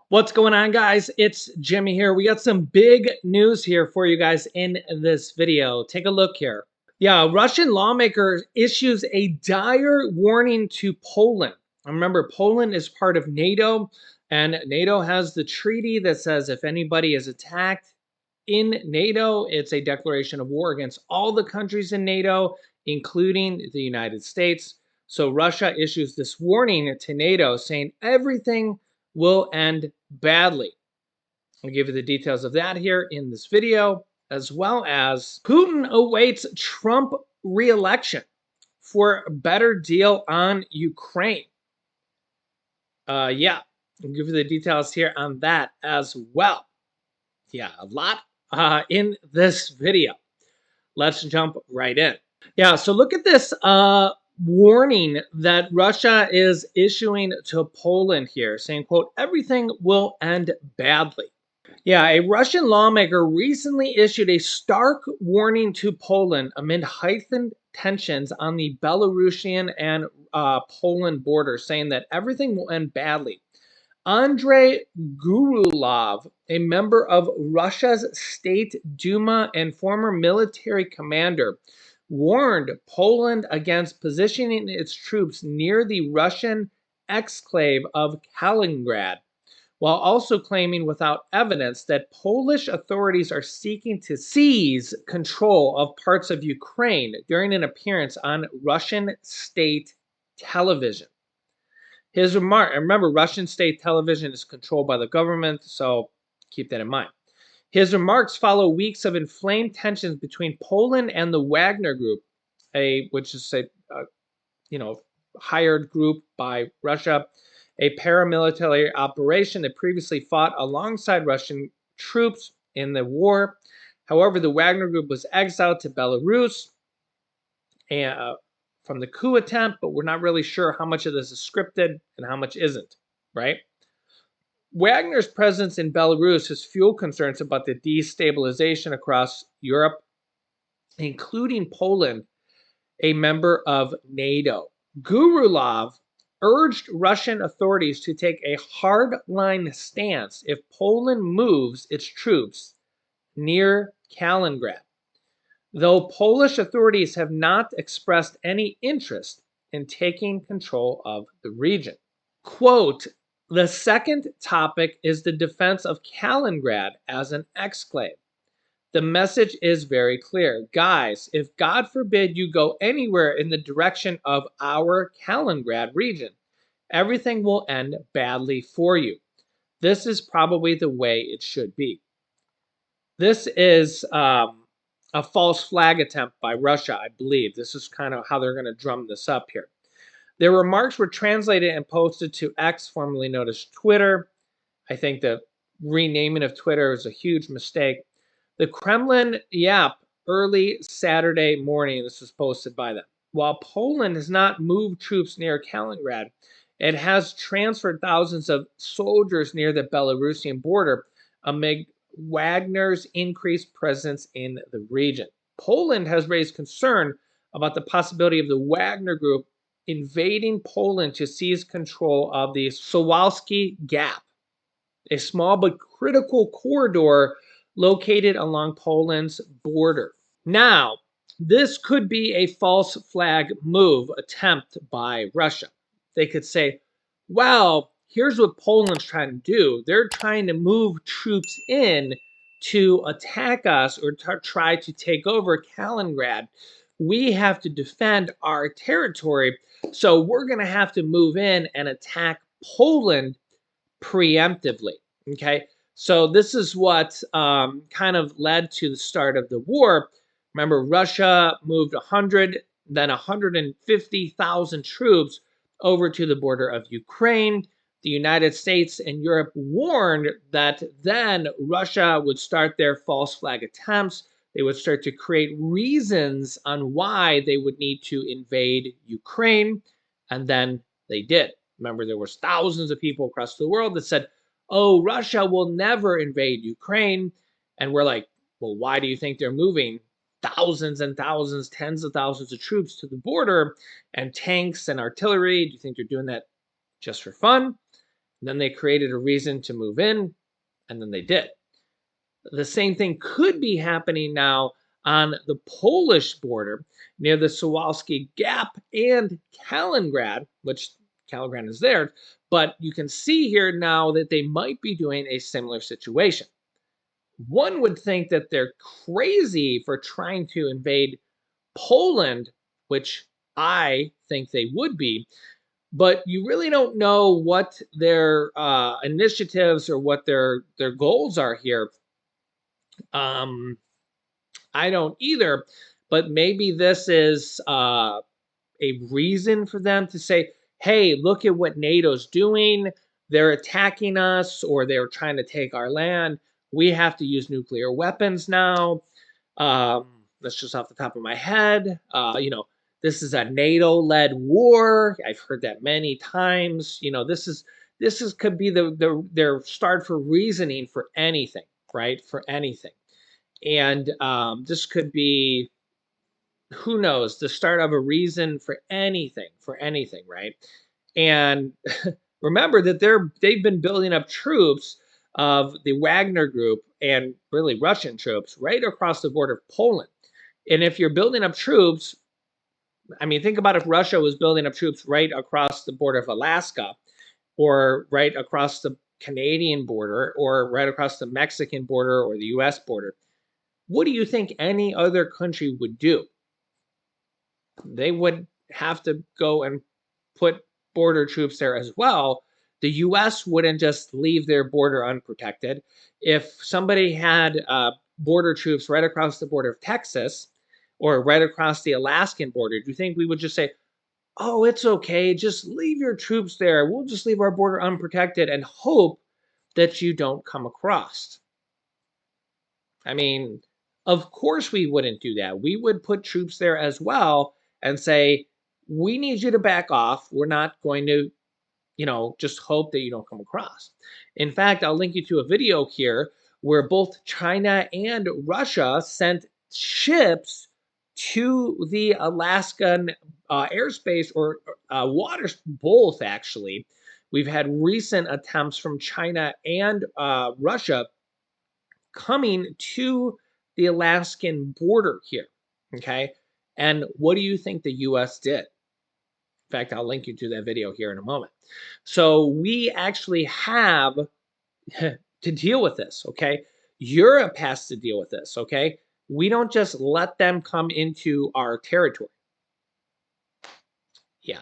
What's going on, guys? It's Jimmy here. We got some big news here for you guys in this video. Take a look here. Yeah, Russian lawmaker issues a dire warning to Poland. Remember, Poland is part of NATO, and NATO has the treaty that says if anybody is attacked in NATO, it's a declaration of war against all the countries in NATO, including the United States. So Russia issues this warning to NATO saying everything will end badly. I'll give you the details of that here in this video, as well as Putin awaits Trump re-election for a better deal on Ukraine. Yeah, I'll give you the details here on that as well. Yeah, a lot in this video. Let's jump right in. Yeah, so look at this warning that Russia is issuing to Poland here, saying, quote, everything will end badly. Yeah, a Russian lawmaker recently issued a stark warning to Poland amid heightened tensions on the Belarusian and Poland border, saying that everything will end badly. Andrei Gurulov, a member of Russia's State Duma and former military commander, warned Poland against positioning its troops near the Russian exclave of Kaliningrad, while also claiming without evidence that Polish authorities are seeking to seize control of parts of Ukraine during an appearance on Russian state television. His remark, remember, Russian state television is controlled by the government, so keep that in mind. His remarks follow weeks of inflamed tensions between Poland and the Wagner Group, which is a hired group by Russia, a paramilitary operation that previously fought alongside Russian troops in the war. However, the Wagner Group was exiled to Belarus from the coup attempt, but we're not really sure how much of this is scripted and how much isn't, right? Wagner's presence in Belarus has fueled concerns about the destabilization across Europe, including Poland, a member of NATO. Gurulov urged Russian authorities to take a hardline stance if Poland moves its troops near Kaliningrad, though Polish authorities have not expressed any interest in taking control of the region. Quote, the second topic is the defense of Kaliningrad as an exclave. The message is very clear. Guys, if God forbid you go anywhere in the direction of our Kaliningrad region, everything will end badly for you. This is probably the way it should be. This is a false flag attempt by Russia, I believe. This is kind of how they're going to drum this up here. Their remarks were translated and posted to X, formerly known as Twitter. I think the renaming of Twitter is a huge mistake. The Kremlin Yap early Saturday morning, this was posted by them. While Poland has not moved troops near Kaliningrad, it has transferred thousands of soldiers near the Belarusian border amid Wagner's increased presence in the region. Poland has raised concern about the possibility of the Wagner Group invading Poland to seize control of the Suwalski Gap, a small but critical corridor located along Poland's border. Now, this could be a false flag move attempt by Russia. They could say, well, here's what Poland's trying to do. They're trying to move troops in to attack us or try to take over Kaliningrad. We have to defend our territory, so we're going to have to move in and attack Poland preemptively. Okay, so this is what kind of led to the start of the war. Remember, Russia moved 100, then 150,000 troops over to the border of Ukraine. The United States and Europe warned that then Russia would start their false flag attempts. They would start to create reasons on why they would need to invade Ukraine, and then they did. Remember, there was thousands of people across the world that said, oh, Russia will never invade Ukraine. And we're like, well, why do you think they're moving thousands and thousands, tens of thousands of troops to the border and tanks and artillery? Do you think they're doing that just for fun? then they created a reason to move in, and then they did. The same thing could be happening now on the Polish border near the Suwalski Gap and Kaliningrad, which Kaliningrad is there, but you can see here now that they might be doing a similar situation. One would think that they're crazy for trying to invade Poland, which I think they would be, but you really don't know what their initiatives or what their goals are here. I don't either, but maybe this is a reason for them to say, hey, look at what NATO's doing. They're attacking us or they're trying to take our land. We have to use nuclear weapons now. That's just off the top of my head. This is a NATO-led war. I've heard that many times. This is could be their start for reasoning for anything, right? For anything. And this could be, who knows, the start of a reason for anything, right? And remember that they've been building up troops of the Wagner group and really Russian troops right across the border of Poland. And if you're building up troops, I mean, think about if Russia was building up troops right across the border of Alaska, or right across the Canadian border, or right across the Mexican border or the US border. What do you think any other country would do? They would have to go and put border troops there as well. The US wouldn't just leave their border unprotected. If somebody had border troops right across the border of Texas or right across the Alaskan border, do you think we would just say, oh, it's okay, just leave your troops there. We'll just leave our border unprotected and hope that you don't come across? I mean, of course we wouldn't do that. We would put troops there as well and say, we need you to back off. We're not going to, just hope that you don't come across. In fact, I'll link you to a video here where both China and Russia sent ships to the Alaskan airspace or waters, both actually. We've had recent attempts from China and Russia coming to the Alaskan border here, okay? And what do you think the US did? In fact, I'll link you to that video here in a moment. So we actually have to deal with this, okay? Europe has to deal with this, okay? We don't just let them come into our territory. Yeah.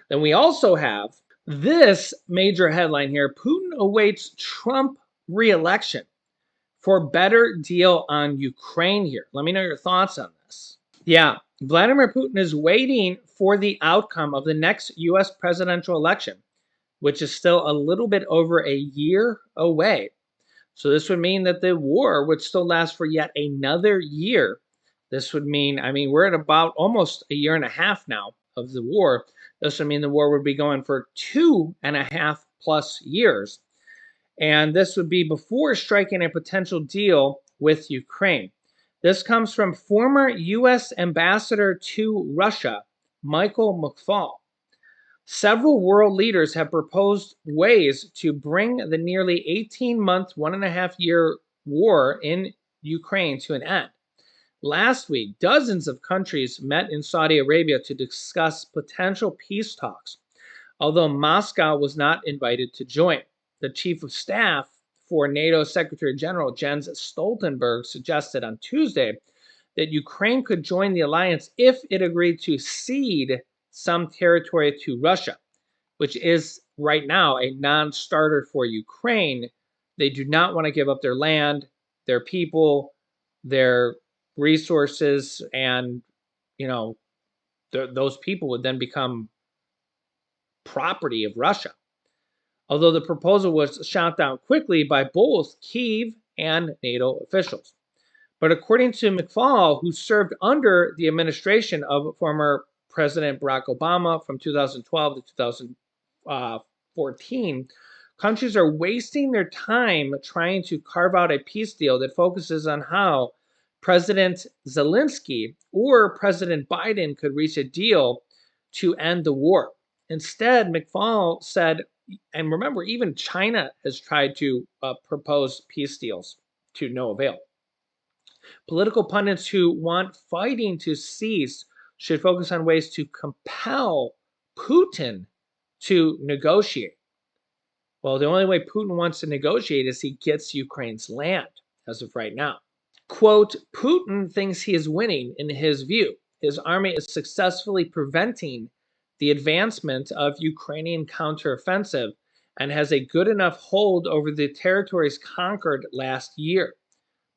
Then we also have this major headline here: Putin awaits Trump re-election for better deal on Ukraine here. Let me know your thoughts on this. Yeah, Vladimir Putin is waiting for the outcome of the next US presidential election, which is still a little bit over a year away. So this would mean that the war would still last for yet another year. This would mean, we're at about almost a year and a half now of the war. This would mean the war would be going for 2.5+ years. And this would be before striking a potential deal with Ukraine. This comes from former U.S. Ambassador to Russia, Michael McFaul. Several world leaders have proposed ways to bring the nearly 18-month, 1.5-year war in Ukraine to an end. Last week, dozens of countries met in Saudi Arabia to discuss potential peace talks, although Moscow was not invited to join. The chief of staff for NATO Secretary General Jens Stoltenberg suggested on Tuesday that Ukraine could join the alliance if it agreed to cede some territory to Russia, which is right now a non-starter for Ukraine. They do not want to give up their land, their people, their resources, and those people would then become property of Russia. Although the proposal was shot down quickly by both Kyiv and NATO officials. But according to McFaul, who served under the administration of former President Barack Obama from 2012 to 2014, countries are wasting their time trying to carve out a peace deal that focuses on how President Zelensky or President Biden could reach a deal to end the war. Instead, McFaul said And remember, even China has tried to propose peace deals to no avail. Political pundits who want fighting to cease should focus on ways to compel Putin to negotiate. Well, the only way Putin wants to negotiate is he gets Ukraine's land as of right now. Quote, Putin thinks he is winning in his view. His army is successfully preventing the advancement of Ukrainian counteroffensive and has a good enough hold over the territories conquered last year,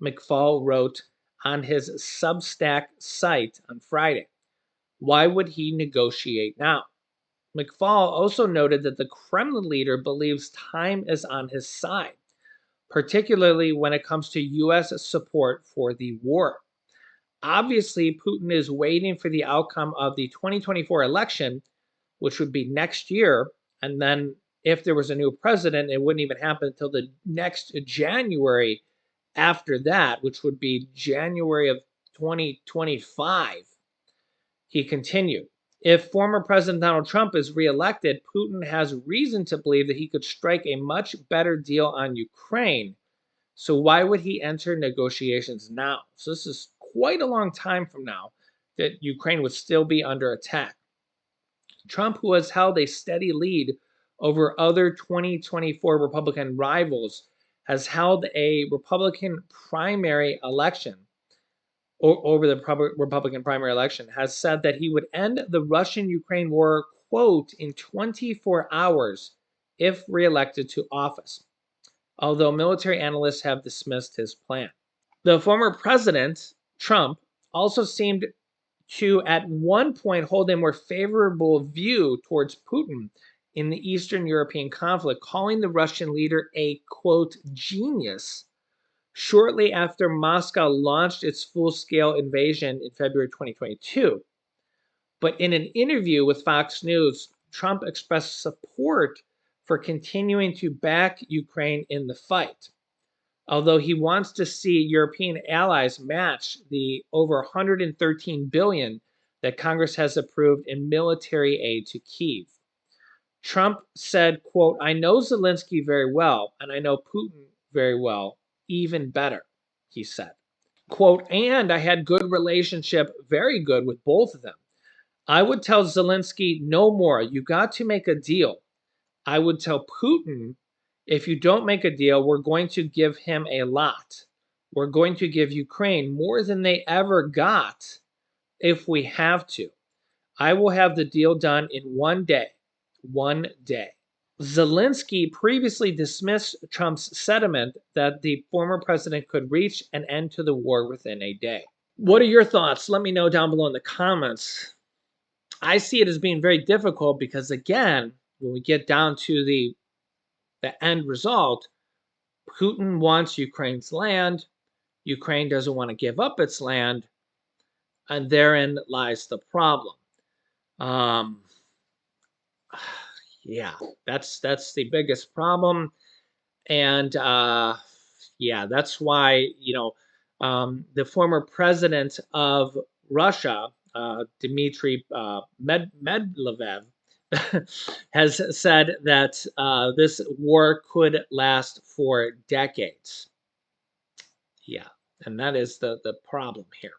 McFaul wrote on his Substack site on Friday. Why would he negotiate now? McFaul also noted that the Kremlin leader believes time is on his side, particularly when it comes to U.S. support for the war. Obviously, Putin is waiting for the outcome of the 2024 election, which would be next year. And then if there was a new president, it wouldn't even happen until the next January after that, which would be January of 2025. He continued, if former President Donald Trump is reelected, Putin has reason to believe that he could strike a much better deal on Ukraine. So why would he enter negotiations now? So this is quite a long time from now that Ukraine would still be under attack. Trump, who has held a steady lead over other 2024 Republican rivals, has held a Republican primary election over the Republican primary election, has said that he would end the Russian-Ukraine war, quote, in 24 hours if reelected to office, although military analysts have dismissed his plan. The former president, Trump, also seemed to at one point hold a more favorable view towards Putin in the Eastern European conflict, calling the Russian leader a, quote, genius shortly after Moscow launched its full-scale invasion in February 2022. But in an interview with Fox News, Trump expressed support for continuing to back Ukraine in the fight, although he wants to see European allies match the over $113 billion that Congress has approved in military aid to Kyiv. Trump said, quote, I know Zelensky very well, and I know Putin very well, even better, he said. Quote, and I had good relationship, very good with both of them. I would tell Zelensky, no more, you got to make a deal. I would tell Putin, if you don't make a deal, we're going to give him a lot. We're going to give Ukraine more than they ever got if we have to. I will have the deal done in 1 day. 1 day. Zelensky previously dismissed Trump's sentiment that the former president could reach an end to the war within a day. What are your thoughts? Let me know down below in the comments. I see it as being very difficult because, again, when we get down to the end result, Putin wants Ukraine's land. Ukraine doesn't want to give up its land. And therein lies the problem. Yeah, that's the biggest problem. And yeah, that's why, the former president of Russia, Dmitry Medvedev, has said that this war could last for decades. Yeah, and that is the problem here.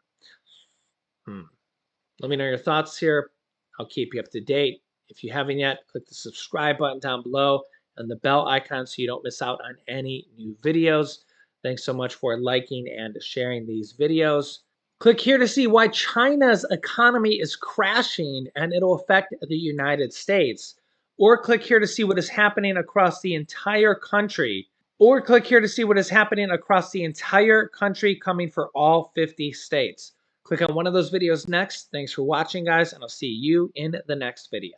Let me know your thoughts here. I'll keep you up to date. If you haven't yet, click the subscribe button down below and the bell icon so you don't miss out on any new videos. Thanks so much for liking and sharing these videos. Click here to see why China's economy is crashing and it'll affect the United States. Or click here to see what is happening across the entire country. Or click here to see what is happening across the entire country coming for all 50 states. Click on one of those videos next. Thanks for watching, guys, and I'll see you in the next video.